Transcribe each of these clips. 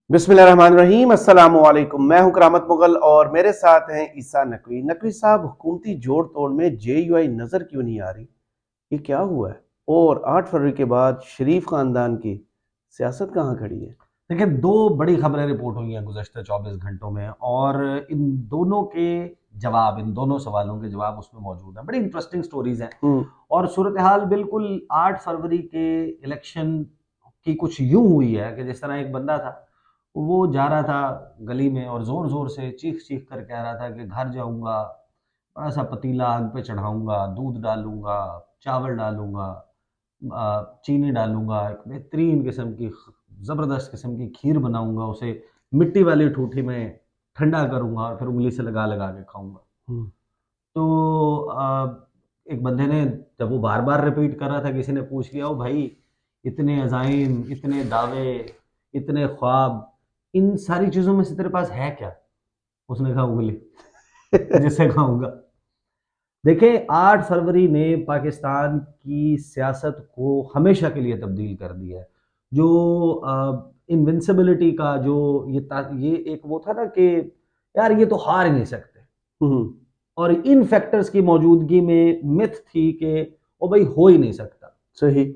बिस्मिल्लाहिर्रहमानिर्रहीम, अस्सलामु अलैकुम। मैं हूं करामत मुगल और मेरे साथ हैं ईसा नकवी। नकवी साहब, हुकूमती जोड़ तोड़ में JUI नजर क्यों नहीं आ रही? ये क्या हुआ है? और 8 फरवरी के बाद शरीफ खानदान की सियासत कहाँ खड़ी है? देखिए, दो बड़ी खबरें रिपोर्ट हुई हैं गुज़श्ता 24 घंटों में और इन दोनों के जवाब, इन दोनों सवालों के जवाब उसमें मौजूद हैं। बड़ी इंटरेस्टिंग स्टोरीज हैं और सूरत हाल बिल्कुल 8 फरवरी के इलेक्शन की कुछ यूं हुई है कि जिस तरह एक बंदा था, वो जा रहा था गली में और ज़ोर ज़ोर से चीख चीख कर कह रहा था कि घर जाऊंगा, बड़ा सा पतीला आग पे चढ़ाऊंगा, दूध डालूंगा, चावल डालूंगा, चीनी डालूंगा, एक बेहतरीन किस्म की ज़बरदस्त किस्म की खीर बनाऊंगा, उसे मिट्टी वाली ठूठी में ठंडा करूंगा और फिर उंगली से लगा लगा के खाऊंगा। हम्म। तो एक बंदे ने, जब वो बार बार रिपीट कर रहा था, किसी ने पूछ लिया, ओ भाई, इतने अजाइम, इतने दावे, इतने ख्वाब, इन सारी चीज़ों में से तेरे पास है क्या? उसने कहा, उंगली जिसे खाऊंगा। देखें, 8 फरवरी ने पाकिस्तान की सियासत को हमेशा के लिए तब्दील कर दिया है। जो इनविंसिबिलिटी का जो ये एक वो था ना कि यार ये तो हार ही नहीं सकते, हम्म। और इन फैक्टर्स की मौजूदगी में मिथ थी कि ओ भाई हो ही नहीं सकता सही।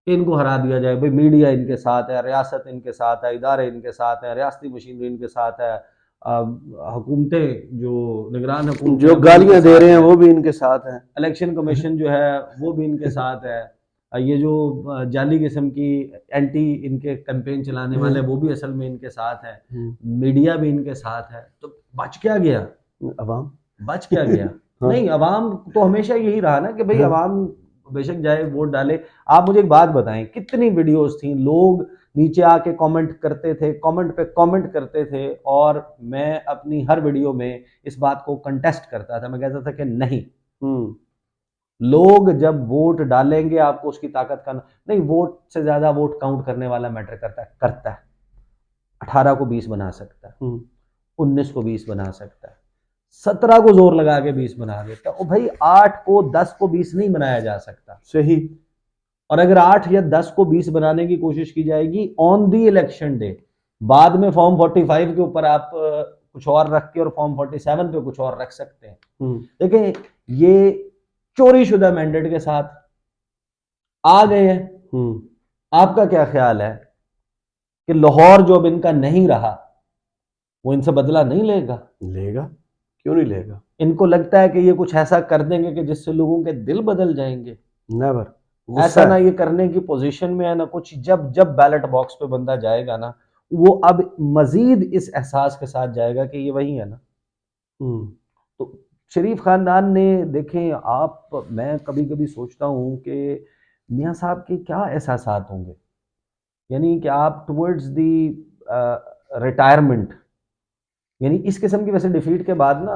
कि इनको हरा दिया जाए। भाई मीडिया इनके साथ है, रियासत इनके साथ है, इदारे इनके साथ है, रियासती मशीनरी इनके साथ है, हुकूमतें जो निगरान हुकूमतें जो हैं वो इनके गालियां दे रहे साथ हैं है, वो भी इनके साथ हैं। इलेक्शन कमीशन जो है वो भी इनके साथ है, ये जो जाली किस्म की एंटी इनके कैंपेन चलाने वाले वो भी असल में इनके साथ है, मीडिया भी इनके साथ है। तो बच क्या गया? अवाम। बच क्या गया? हाँ। नहीं, अवाम तो हमेशा यही रहा ना कि भाई हाँ। अवाम बेशक जाए वोट डाले। आप मुझे एक बात बताएं, कितनी वीडियोस थी, लोग नीचे आके कमेंट करते थे, कमेंट पे कमेंट करते थे, और मैं अपनी हर वीडियो में इस बात को कंटेस्ट करता था। मैं कहता था कि नहीं, लोग जब वोट डालेंगे आपको उसकी ताकत का नहीं, वोट से ज्यादा वोट काउंट करने वाला मैटर करता है। 18 को 20 बना सकता है, 19 को 20 बना सकता है, 17 को जोर लगा के 20 बना देता है। ओ भाई, 8 को 10 को 20 नहीं बनाया जा सकता। सही। और अगर 8 या 10 को 20 बनाने की कोशिश की जाएगी ऑन दी इलेक्शन डे, बाद में फॉर्म 45 के ऊपर आप कुछ और रख के और फॉर्म 47 पे कुछ और रख सकते हैं। देखें, ये चोरी शुदा मैंडेट के साथ आ गए हैं। आपका क्या ख्याल है कि लाहौर जो अब इनका नहीं रहा, वो इनसे बदला नहीं लेगा? लेगा। क्यों नहीं लेगा? इनको लगता है कि ये कुछ ऐसा कर देंगे कि जिससे लोगों के दिल बदल जाएंगे? नेवर। ऐसा गुस्सा ना है। ये करने की पोजीशन में है ना कुछ। जब जब बैलेट बॉक्स पे बंदा जाएगा ना, वो अब मजीद इस एहसास के साथ जाएगा कि ये वही है ना। तो शरीफ खानदान ने, देखें आप, मैं कभी कभी सोचता हूँ कि मियाँ साहब के क्या एहसासात होंगे। यानी कि आप टुवर्ड्स दी रिटायरमेंट, यानी इस किस्म की, वैसे डिफीट के बाद ना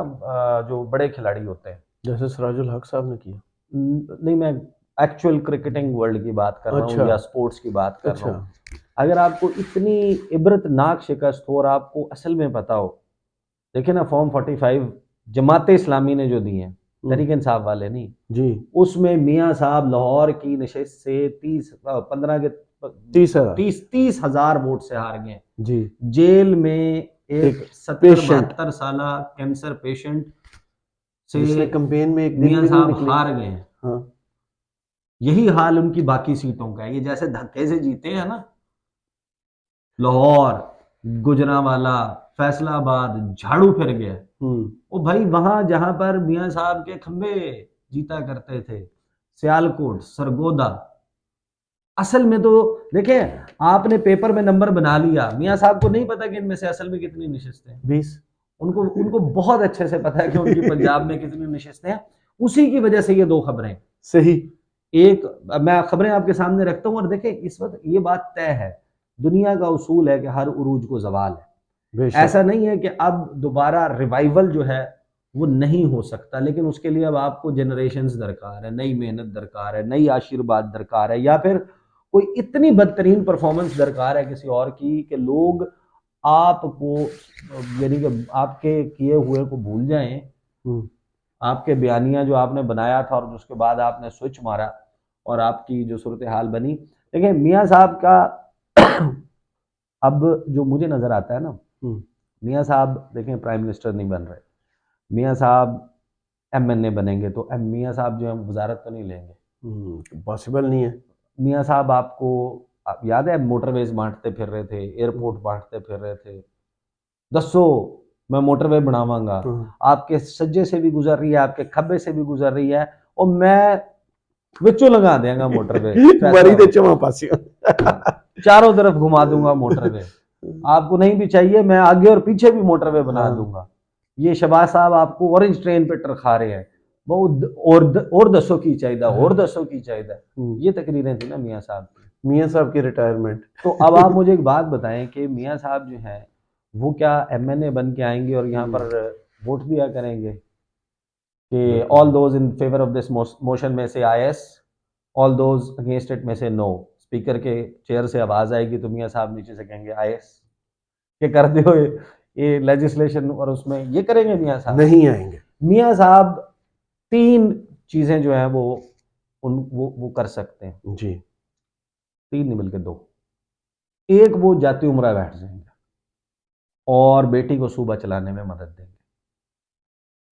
जो बड़े खिलाड़ी होते हैं, जैसे सिराजुल हक साहब ने किया। नहीं, मैं एक्चुअल क्रिकेटिंग वर्ल्ड की बात कर रहा हूँ अच्छा। या स्पोर्ट्स की बात कर रहा अच्छा। हूँ। अगर आपको इतनी इबरतनाक शिकस्त हो और आपको असल में पता हो, देखिए ना, फॉर्म 45 जमात इस्लामी ने जो दिए हैं, तहरीक इंसाफ वाले नहीं, जी। उसमें मियाँ साहब लाहौर की नशिस्त से 15 के 30,000। 30,000 वोट से हार गए। जी। जेल में एक एक 70 पेशेंट 72 साल कैंसर पेशेंट से जिसने कैंपेन में एक दिन मियाँ भी नहीं साहब निकले। हार गए हैं। हाँ। यही हाल उनकी बाकी सीटों का है। ये जैसे धक्के से जीते हैं ना, लाहौर, गुजरांवाला, फैसलाबाद, झाड़ू फिर गया। ओ भाई, वहां जहां पर मियाँ साहब के खंबे जीता करते थे, सियालकोट, सरगोदा, असल में तो देखें, आपने पेपर में नंबर बना लिया, मियाँ साहब को नहीं पता कि इनमें से असल में कितनी नशिस्तें हैं। 20। उनको उनको बहुत अच्छे से पता है कि उनकी पंजाब में कितनी नशिस्तें हैं। उसी की वजह से ये दो खबरें, सही। एक, मैं खबरें आपके सामने रखता हूं और देखें, इस वक्त ये बात तय है, दुनिया का उसूल है कि हर उरूज को जवाल है। बेशक। ऐसा नहीं है कि अब दोबारा रिवाइवल जो है वो नहीं हो सकता, लेकिन उसके लिए अब आपको जनरेशन्स दरकार है, नई मेहनत दरकार है, नई आशीर्वाद दरकार है, या फिर कोई इतनी बदतरीन परफॉर्मेंस दरकार है किसी और की कि लोग आपको, यानी कि आपके किए हुए को भूल जाएं, आपके बयानिया जो आपने बनाया था और उसके बाद आपने स्विच मारा और आपकी जो सूरत हाल बनी। देखिए, मियाँ साहब का अब जो मुझे नजर आता है ना, हम्म, मियाँ साहब देखें प्राइम मिनिस्टर नहीं बन रहे, मियाँ साहब एमएनए बनेंगे तो मियाँ साहब जो है वजारत तो नहीं लेंगे। पॉसिबल नहीं है। मियाँ साहब आपको आप याद है मोटरवेज बांटते फिर रहे थे, एयरपोर्ट बांटते फिर रहे थे, दसो मैं मोटरवे बनावांगा, हम्म, आपके सज्जे से भी गुजर रही है, आपके खब्बे से भी गुजर रही है, और मैं विचों लगा देगा मोटरवे, फैसला मरी दे हो। चमा पासियों। हाँ, चारों तरफ घुमा दूंगा मोटरवे, आपको नहीं भी चाहिए मैं आगे और पीछे भी मोटरवे बना हाँ, दूंगा। ये शहबाज साहब आपको ऑरेंज ट्रेन पे टरखा रहे हैं, वो और दसों की चाहिए, और दसों की चाहिए। ये तकरीरें थी ना मियाँ साहब की। मियाँ साहब की रिटायरमेंट। तो अब आप मुझे एक बात बताएं कि मियाँ साहब जो हैं वो क्या एमएनए बन के आएंगे और यहाँ पर वोट दिया करेंगे कि all those in favour of this motion में से ayes, all those against it में से नो, स्पीकर के चेयर से आवाज आएगी तो मियाँ साहब नीचे से कहेंगे आईएस के कर दो ये लेजिस्लेशन, और उसमें ये करेंगे मियाँ साहब। नहीं आएंगे। मियाँ साहब तीन चीजें जो है वो वो कर सकते हैं, जी। तीन नहीं बल्कि दो। एक, वो जाती उम्र बैठ जाएंगे और बेटी को सूबा चलाने में मदद देंगे,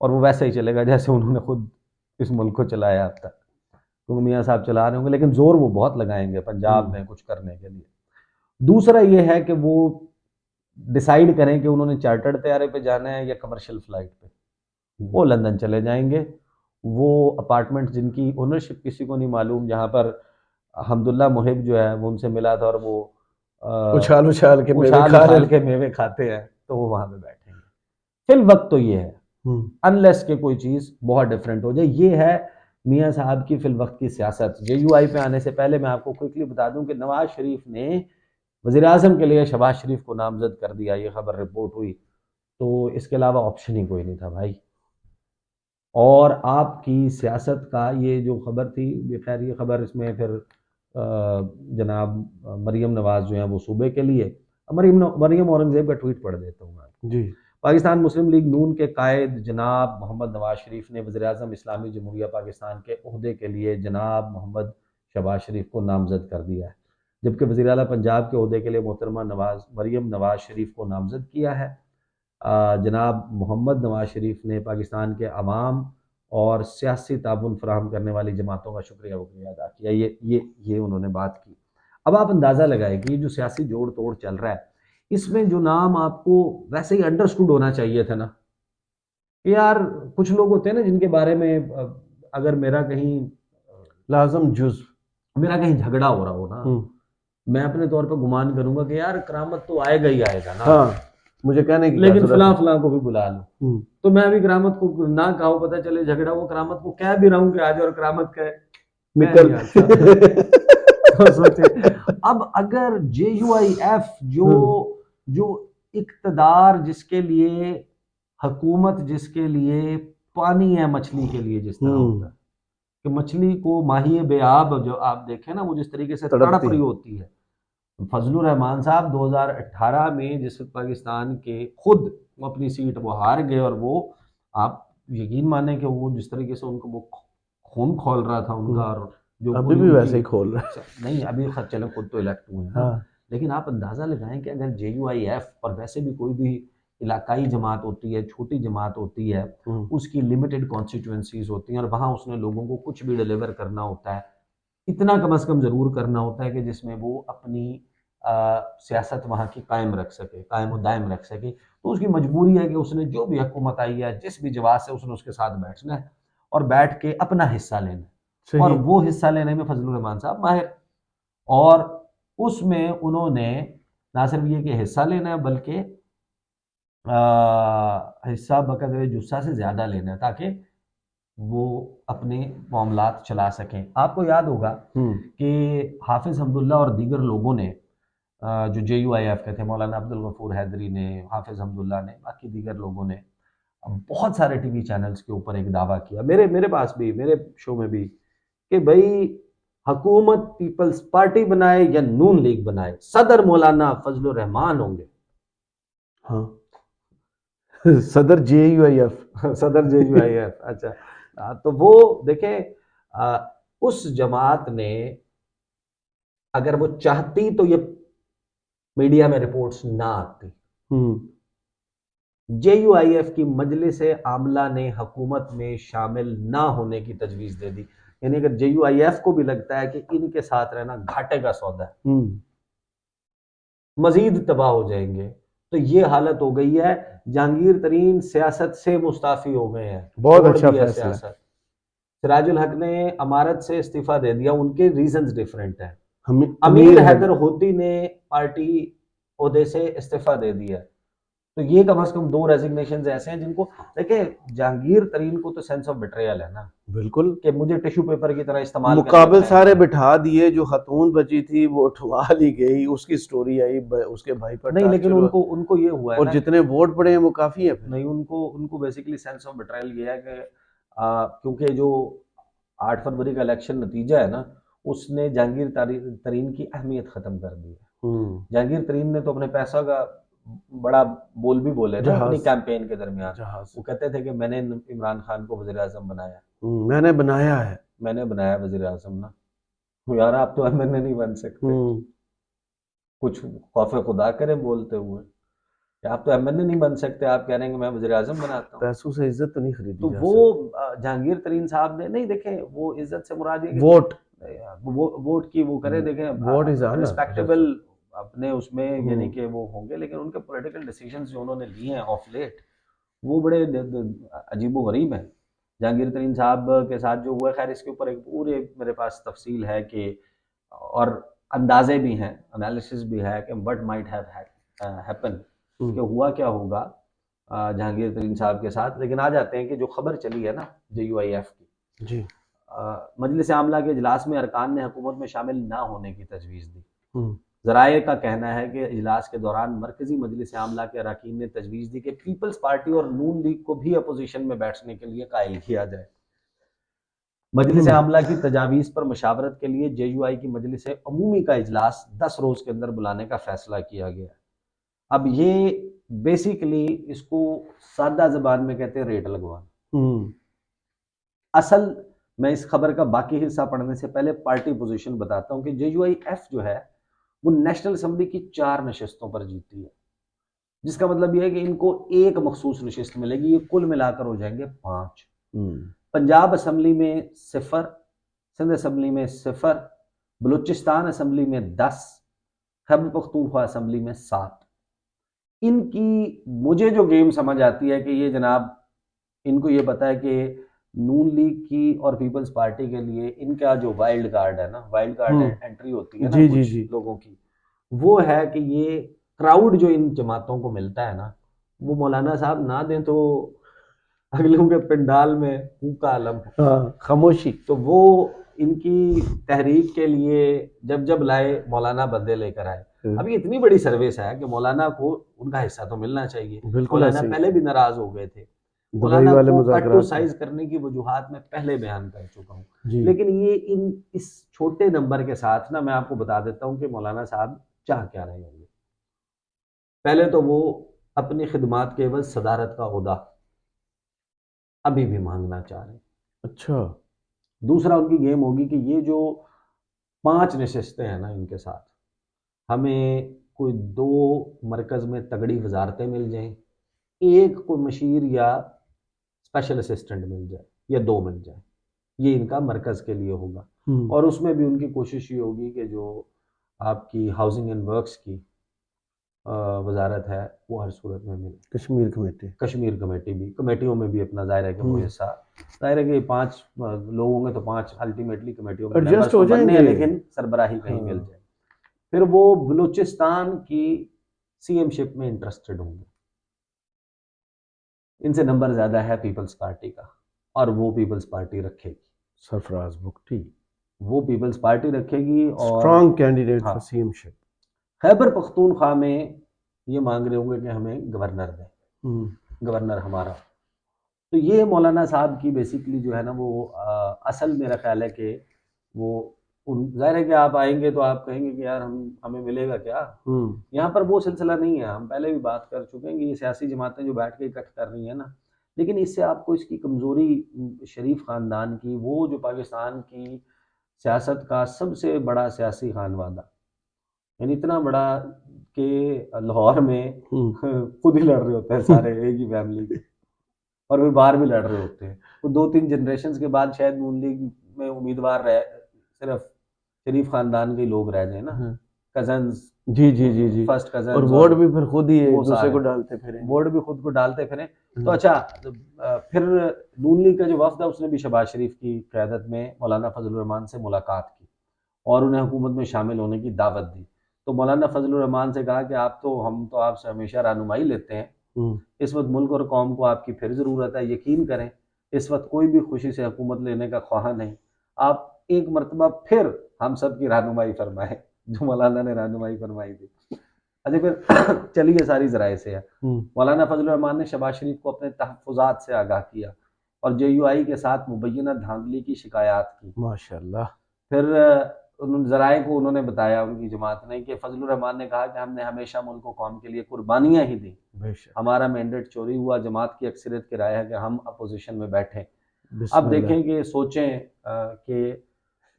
और वो वैसे ही चलेगा जैसे उन्होंने खुद इस मुल्क को चलाया अब तक, क्योंकि मियाँ साहब चला रहे होंगे, लेकिन जोर वो बहुत लगाएंगे पंजाब में कुछ करने के लिए। दूसरा ये है कि वो डिसाइड करें कि उन्होंने चार्टर्ड तैयारे पे जाना है या कमर्शियल फ्लाइट पे, वो लंदन चले जाएंगे। वो अपार्टमेंट जिनकी ओनरशिप किसी को नहीं मालूम, जहाँ पर हमदुल्ला मुहिब जो है वो उनसे मिला था और वो उछाल उछाल के मेवे उछाल खा रहे उछाल थे। के मेवे खाते हैं, तो वो वहां पे बैठेंगे। फिल वक्त तो ये है, अनलेस के कोई चीज बहुत डिफरेंट हो जाए। ये है मियाँ साहब की फिल वक्त की सियासत। जेयूआई पे आने से पहले मैं आपको क्विकली बता दूं कि नवाज शरीफ ने वजीर आजम के लिए शहबाज शरीफ को नामजद कर दिया, ये खबर रिपोर्ट हुई, तो इसके अलावा ऑप्शन ही कोई नहीं था भाई। और आपकी सियासत का ये जो खबर थी, ये खैर ये खबर इसमें फिर जनाब मरीम नवाज जो है वो सूबे के लिए, मरीम औरंगजेब का ट्वीट पढ़ देता हूँ मैं। जी। पाकिस्तान मुस्लिम लीग नून के कायद जनाब मोहम्मद नवाज शरीफ ने वज़ीर आज़म इस्लामी जमहूरिया पाकिस्तान के ओहदे के लिए जनाब मोहम्मद शहबाज शरीफ को नामजद कर दिया है, जबकि वज़ीर आला पंजाब के ओहदे के लिए मोहतरमा मरीम नवाज शरीफ को नामजद किया है। जनाब मोहम्मद नवाज शरीफ ने पाकिस्तान के अवाम और सियासी ताउन फराहम करने वाली जमातों का शुक्रिया वुक्रिया अदा किया। ये उन्होंने बात की। अब आप अंदाज़ा लगाए कि ये जो सियासी जोड़ तोड़ चल रहा है, इसमें जो नाम आपको वैसे ही अंडरस्टूड होना चाहिए था ना, कि यार कुछ लोग होते हैं ना जिनके बारे में अगर लाजम जुज। मेरा कहीं झगड़ा हो रहा हो ना, मैं अपने तौर पर गुमान करूंगा कि यार करामत तो आएगा ही आएगा ना, हाँ, मुझे कहने की लेकिन जरूरत फलां है। फलां को भी बुला लो। तो मैं अभी करामत को ना कहो, पता चले झगड़ा वो करामत को कह भी रहा हूँ कि आज और करामत कहे, मैं निकल। नहीं आता। तो सोचे, अब अगर JUIF जो जो इक्तदार जिसके लिए, हुकूमत जिसके लिए पानी है मछली के लिए, जिस तरह होता है कि मछली को माही बेआब जो आप देखें ना वो जिस तरीके से तड़प तड़पती। रही होती है, फजलुर रहमान साहब 2018 में जिस वक्त पाकिस्तान के खुद वो अपनी सीट वो हार गए, और वो आप यकीन माने कि वो जिस तरीके से उनको वो खून खोल रहा था उनका, और जो अभी पूरी भी उनकी, वैसे ही खोल रहा है। नहीं अभी चलो खुद तो इलेक्ट हुए हैं ना, हाँ। लेकिन आप अंदाजा लगाएं कि अगर JUIF और वैसे भी कोई भी इलाकाई जमात होती है, छोटी जमात होती है, उसकी लिमिटेड कॉन्स्टिट्यूंसीज होती हैं और वहाँ उसने लोगों को कुछ भी डिलीवर करना होता है, इतना कम से कम ज़रूर करना होता है कि जिसमें वो अपनी सियासत वहाँ की कायम रख सके, कायम व दायम रख सके। तो उसकी मजबूरी है कि उसने जो भी हुकूमत आई है जिस भी जवाब से उसने उसके साथ बैठना है और बैठ के अपना हिस्सा लेना है, और वो हिस्सा लेने में फजलुर रहमान साहब माहिर, और उसमें उन्होंने ना सिर्फ ये कि हिस्सा लेना है बल्कि हिस्सा बकदर जुस्सा से ज़्यादा लेना है, ताकि वो अपने मामलात चला सकें। आपको याद होगा कि हाफिज़ हमदुल्ला और दीगर लोगों ने जो JUIF के थे, मौलाना अब्दुल गफूर हैदरी ने, हाफिज़ हमदुल्ला ने, बाकी दीगर लोगों ने बहुत सारे टीवी चैनल्स के ऊपर एक दावा किया, मेरे मेरे पास भी, मेरे शो में भी, कि भाई हुकूमत पीपल्स पार्टी बनाए या नून लीग बनाए, सदर मौलाना फजलुर रहमान होंगे। हाँ। सदर JUIF। सदर JUIF, अच्छा। तो वो देखें, उस जमात ने अगर वो चाहती तो ये मीडिया में रिपोर्ट्स ना आती। हम्म JUIF की मजलिस आमला ने हुकूमत में शामिल ना होने की तजवीज दे दी। यानी अगर JUIF को भी लगता है कि इनके साथ रहना घाटे का सौदा है, मजीद तबाह हो जाएंगे, तो ये हालत हो गई है। जहांगीर तरीन सियासत से मुस्ताफी हो गए हैं, बहुत छोड़ अच्छा दी है फैसला है। सियासत। सिराजुल हक ने अमारत से इस्तीफा दे दिया, उनके रीजंस डिफरेंट हैं। अमीर हैदर होती ने पार्टी ओहदे से इस्तीफा दे दिया। तो ये कम से कम 2 रेजिग्नेशन ऐसे हैं जिनको देखिए, जहांगीर तरीन को तो सेंस ऑफ बिट्रेयल है ना, बिल्कुल, कि मुझे टिश्यू पेपर की तरह इस्तेमाल करके मुकाबिल फेंक सारे दिया। बिठा दिए, जो खतून बची थी वो उठवा ली गई, उसकी स्टोरी आई, उसके भाई पर नहीं, लेकिन टार्चर हुआ, उनको ये हुआ है और ना, जितने वोट पड़े हैं वो काफी है फिर। नहीं, उनको बेसिकली सेंस ऑफ बिट्रायल ये है कि क्योंकि जो 8 फरवरी का इलेक्शन नतीजा है ना, उसने जहांगीर तरीन की अहमियत खत्म कर दी है। जहांगीर तरीन ने तो अपने पैसा का बड़ा बोल भी बोले ना अपनी जहाज कैंपेन के दरमियान। जहाज वो कहते थे कि मैंने इमरान खान को वजीर आजम बनाया, मैंने बनाया है। मैंने बनाया वजीर आजम ना। तो यार आप तो एमएनए नहीं बन सकते, कुछ खौफ खुदा करें बोलते हुए कि आप तो एमएनए नहीं बन सकते, आप कह रहे हैं कि मैं वजीर आजम बनाता हूँ। पैसों से इज्जत तो नहीं खरीदी तो जा वो सकती। जहांगीर तरीन साहब ने नहीं देखे, वो इज्जत से मुराद ये कि वोट वोट की वो करें, देखें वोट इज ऑनर। रिस्पेक्टेबल अपने उसमें, यानी कि वो होंगे, लेकिन उनके पॉलिटिकल डिसीजंस जो उन्होंने लिए हैं ऑफ लेट, वो बड़े अजीबो गरीब हैं। जहांगीर तरीन साहब के साथ जो हुआ, खैर इसके ऊपर एक पूरे मेरे पास तफसील है कि, और अंदाजे भी हैं, एनालिसिस भी है कि व्हाट माइट हैव हैपन, कि हुआ क्या होगा जहांगीर तरीन साहब के साथ। लेकिन आ जाते हैं कि जो खबर चली है ना JUIF की जी, मजलिस आमला के इजलास में अरकान ने हुकूमत में शामिल ना होने की तजवीज़ दी। ज़राए का कहना है कि इजलास के दौरान मरकजी मजलिस आमला के अरकान ने तजवीज़ दी कि पीपल्स पार्टी और नून लीग को भी अपोजिशन में बैठने के लिए कायल किया जाए। मजलिस आमला की तजावीज़ पर मशावरत के लिए JUI की मजलिस अमूमी का इजलास 10 रोज़ के अंदर बुलाने का फैसला किया गया। अब ये बेसिकली इसको सादा जबान में कहते हैं रेट लगवाना। असल मैं इस खबर का बाकी हिस्सा पढ़ने से पहले पार्टी पोजीशन बताता हूं कि JUIF जो है वो नेशनल असेंबली की 4 नशिस्तों पर जीती है, जिसका मतलब यह है कि इनको एक मखसूस नशिस्त मिलेगी, ये कुल मिलाकर हो जाएंगे 5। पंजाब असेंबली में 0, सिंध असेंबली में 0, बलूचिस्तान असेंबली में 10, खैबर पख्तूनख्वा असेंबली में 7। इनकी मुझे जो गेम समझ आती है कि ये जनाब, इनको ये पता है कि नून लीग की और पीपल्स पार्टी के लिए इनका जो वाइल्ड कार्ड है ना, वाइल्ड कार्ड एंट्री होती है ना कुछ लोगों की, वो है कि ये क्राउड जो इन जमातों को मिलता है ना, वो मौलाना साहब ना दें तो अगलों के पंडाल में फूका आलम, खामोशी। तो वो इनकी तहरीक के लिए जब जब लाए मौलाना बंदे लेकर आए। अभी इतनी बड़ी सर्विस है कि मौलाना को उनका हिस्सा तो मिलना चाहिए। मौलाना पहले भी नाराज हो गए थे, मौलाना को कट टू साइज करने की वजूहात में पहले बयान कर चुका हूँ, लेकिन ये इस छोटे नंबर के साथ ना मैं आपको बता देता हूँ कि मौलाना साहब चाह क्या रहे होंगे। पहले तो वो अपनी खिदमात के एवज सदारत का ओहदा अभी भी मांगना चाह रहे हैं। अच्छा। दूसरा उनकी गेम होगी कि ये जो 5 नशिस्तें हैं ना, इनके साथ हमें कोई 2 मरकज में तगड़ी वजारतें मिल जाएं, एक को मशीर या स्पेशल असिस्टेंट मिल जाए, या 2 मिल जाए, ये इनका मरकज के लिए होगा। और उसमें भी उनकी कोशिश ये होगी कि जो आपकी हाउसिंग एंड वर्क्स की वजारत है वो हर सूरत में मिले। कश्मीर कमेटी भी, कमेटियों में भी अपना जाहिर है कि वो हिस्सा, जाहिर है कि 5 लोग होंगे तो 5 अल्टीमेटली कमेटियों में मेंबर्स तो बनने हैं, लेकिन सरबराही कहीं मिल जाए। फिर वो बलूचिस्तान की CMशिप में इंटरेस्टेड होंगे, इनसे नंबर ज्यादा है पीपल्स पार्टी का, और वो पीपल्स पार्टी रखेगी सरफराज भुट्टी, वो पीपल्स पार्टी रखेगी और स्ट्रॉन्ग कैंडिडेट फॉर CMशिप। खैबर पख्तूनख्वा में ये मांग रहे होंगे कि हमें गवर्नर दें, गवर्नर हमारा। तो ये मौलाना साहब की बेसिकली जो है ना वो असल मेरा ख्याल है कि वो जाहिर है कि आप आएंगे तो आप कहेंगे कि यार हमें मिलेगा क्या। यहाँ पर वो सिलसिला नहीं है, हम पहले भी बात कर चुके हैं कि ये सियासी जमातें जो बैठ के इकट्ठ कर रही हैं ना, लेकिन इससे आपको इसकी कमज़ोरी शरीफ ख़ानदान की, वो जो पाकिस्तान की सियासत का सबसे बड़ा सियासी खानवादा, यानी इतना बड़ा कि लाहौर में हम्म, खुद ही लड़ रहे होते हैं सारे एक ही फैमिली के, और वे बाहर भी लड़ रहे होते हैं। वो 2-3 जनरेशन के बाद शायद नून लीग में उम्मीदवार रह सिर्फ शरीफ खानदान के ही लोग रह जाए ना, हाँ, कजन्स, जी जी जी जी। फर्स्ट और कजन्स, वोट और भी फिर खुद ही वो एक दूसरे सारे को डालते फिर। वोट भी खुद को डालते फिरें। तो हम्म, अच्छा, फिर नून लीग का जो वफ्द है उसने भी शहबाज शरीफ की क़यादत में मौलाना फजलुर रहमान से मुलाकात की और उन्हें हुकूमत में शामिल होने की दावत दी। तो मौलाना फजलुर रहमान से कहा कि हम तो आपसे हमेशा रहनुमाई लेते हैं, हम्म, इस वक्त मुल्क और कौम को आपकी फिर ज़रूरत है, यकीन करें इस वक्त कोई भी खुशी से हुकूमत लेने का ख्वाह नहीं, आप एक मरतबा फिर हम सब की रहनुमाई फरमाएं जो मौलाना ने रहनुमाई फरमाई थी। अच्छा, फिर चलिए सारी ज़राए से है। मौलाना फजल रहमान ने शहबाज शरीफ को अपने तहफ़्फ़ुज़ात से आगाह किया और JUI के साथ मुबैना धांधली की शिकायत की। माशाल्लाह। फिर उन्होंने ज़राए को उन्होंने बताया उनकी जमात ने कि फजलुर रहमान ने कहा कि हमने हमेशा मुल्क व कौम के लिए कुर्बानियाँ ही दी, बेशक। हमारा मैंडेट चोरी हुआ, जमात की अक्सरियत की राय है कि हम अपोजिशन में बैठें। अब बिस्मिल्लाह। देखें कि सोचें कि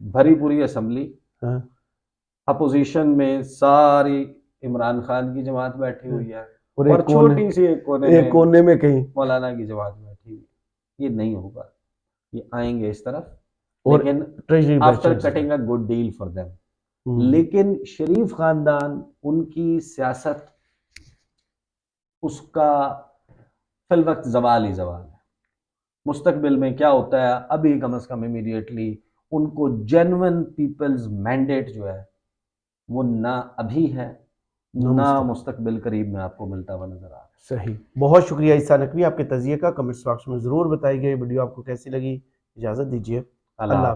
भरी पूरी असम्बली, हाँ, अपोजिशन में सारी इमरान खान की जमात बैठी हाँ। हुई है और और छोटी सी एक एक कोने में कहीं मौलाना की जमात बैठी हुई है। ये नहीं होगा, ये आएंगे इस तरफ, और लेकिन treasury after budgets. Cutting a good deal for them. Hmm, लेकिन शरीफ खानदान, उनकी सियासत, उसका फिल वक्त जवाल ही जवाल है। मुस्तकबिल में क्या होता है, अभी कम से कम इमीडिएटली उनको जेन्युइन पीपल्स मैंडेट जो है वो ना अभी है, ना नमस्ते। मुस्तकबिल करीब में आपको मिलता हुआ नजर आ रहा है। सही। बहुत शुक्रिया ईसा नकवी, आपके तजिए का कमेंट्स बॉक्स में ज़रूर बताइए। वीडियो आपको कैसी लगी। इजाज़त दीजिए। अल्लाह अल्लाह। हाफ़िज़।